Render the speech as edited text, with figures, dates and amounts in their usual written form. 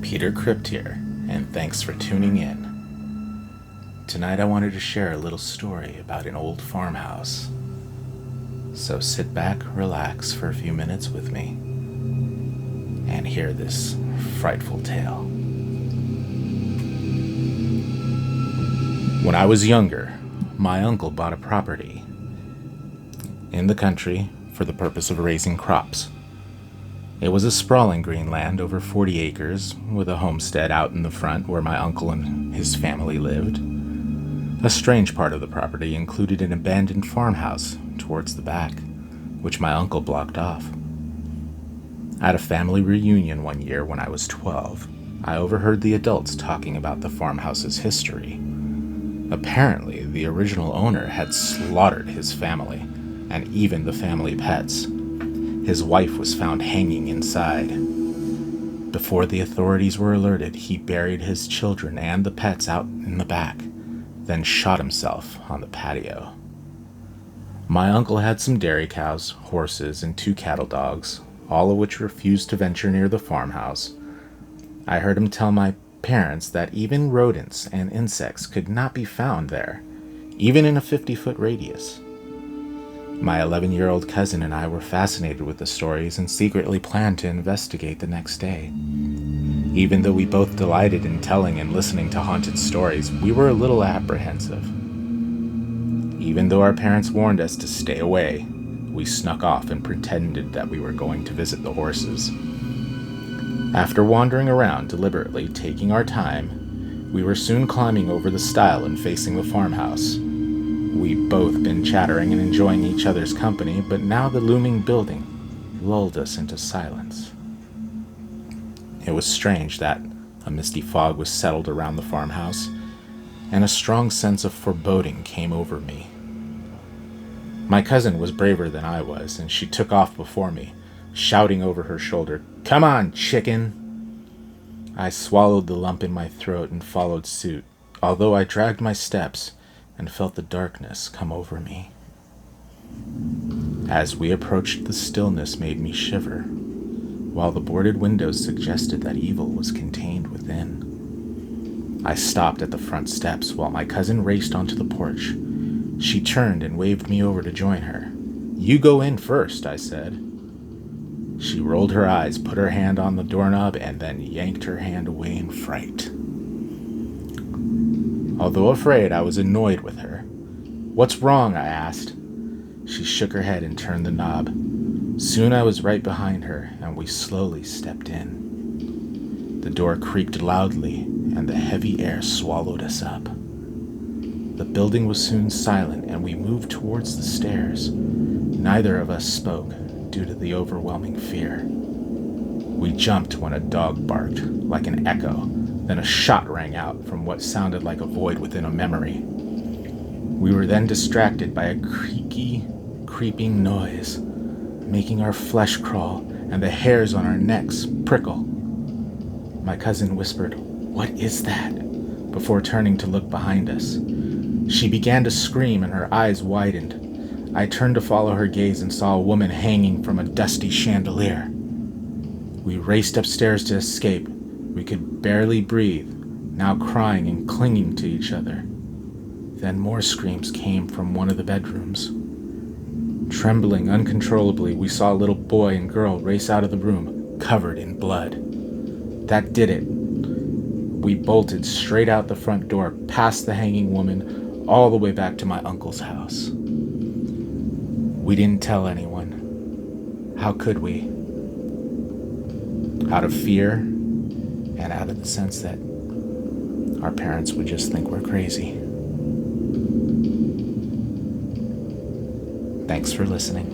Peter Crypt here, and thanks for tuning in. Tonight I wanted to share a little story about an old farmhouse. So sit back, relax for a few minutes with me, and hear this frightful tale. When I was younger, my uncle bought a property in the country for the purpose of raising crops. It was a sprawling green land over 40 acres, with a homestead out in the front where my uncle and his family lived. A strange part of the property included an abandoned farmhouse towards the back, which my uncle blocked off. At a family reunion one year when I was 12, I overheard the adults talking about the farmhouse's history. Apparently, the original owner had slaughtered his family, and even the family pets. His wife was found hanging inside. Before the authorities were alerted, he buried his children and the pets out in the back, then shot himself on the patio. My uncle had some dairy cows, horses, and 2 cattle dogs, all of which refused to venture near the farmhouse. I heard him tell my parents that even rodents and insects could not be found there, even in a 50-foot radius. My 11-year-old cousin and I were fascinated with the stories and secretly planned to investigate the next day. Even though we both delighted in telling and listening to haunted stories, we were a little apprehensive. Even though our parents warned us to stay away, we snuck off and pretended that we were going to visit the horses. After wandering around deliberately, taking our time, we were soon climbing over the stile and facing the farmhouse. We'd both been chattering and enjoying each other's company, but now the looming building lulled us into silence. It was strange that a misty fog was settled around the farmhouse, and a strong sense of foreboding came over me. My cousin was braver than I was, and she took off before me, shouting over her shoulder, "Come on, chicken!" I swallowed the lump in my throat and followed suit, although I dragged my steps and felt the darkness come over me. As we approached, the stillness made me shiver, while the boarded windows suggested that evil was contained within. I stopped at the front steps while my cousin raced onto the porch. She turned and waved me over to join her. "You go in first," I said. She rolled her eyes, put her hand on the doorknob, and then yanked her hand away in fright. Although afraid, I was annoyed with her. "What's wrong?" I asked. She shook her head and turned the knob. Soon I was right behind her, and we slowly stepped in. The door creaked loudly, and the heavy air swallowed us up. The building was soon silent, and we moved towards the stairs. Neither of us spoke, due to the overwhelming fear. We jumped when a dog barked, like an echo. Then a shot rang out from what sounded like a void within a memory. We were then distracted by a creaky, creeping noise, making our flesh crawl and the hairs on our necks prickle. My cousin whispered, "What is that?" before turning to look behind us. She began to scream and her eyes widened. I turned to follow her gaze and saw a woman hanging from a dusty chandelier. We raced upstairs to escape. We could barely breathe, now crying and clinging to each other. Then more screams came from one of the bedrooms. Trembling uncontrollably, we saw a little boy and girl race out of the room, covered in blood. That did it. We bolted straight out the front door, past the hanging woman, all the way back to my uncle's house. We didn't tell anyone. How could we? Out of fear, and out of the sense that our parents would just think we're crazy. Thanks for listening.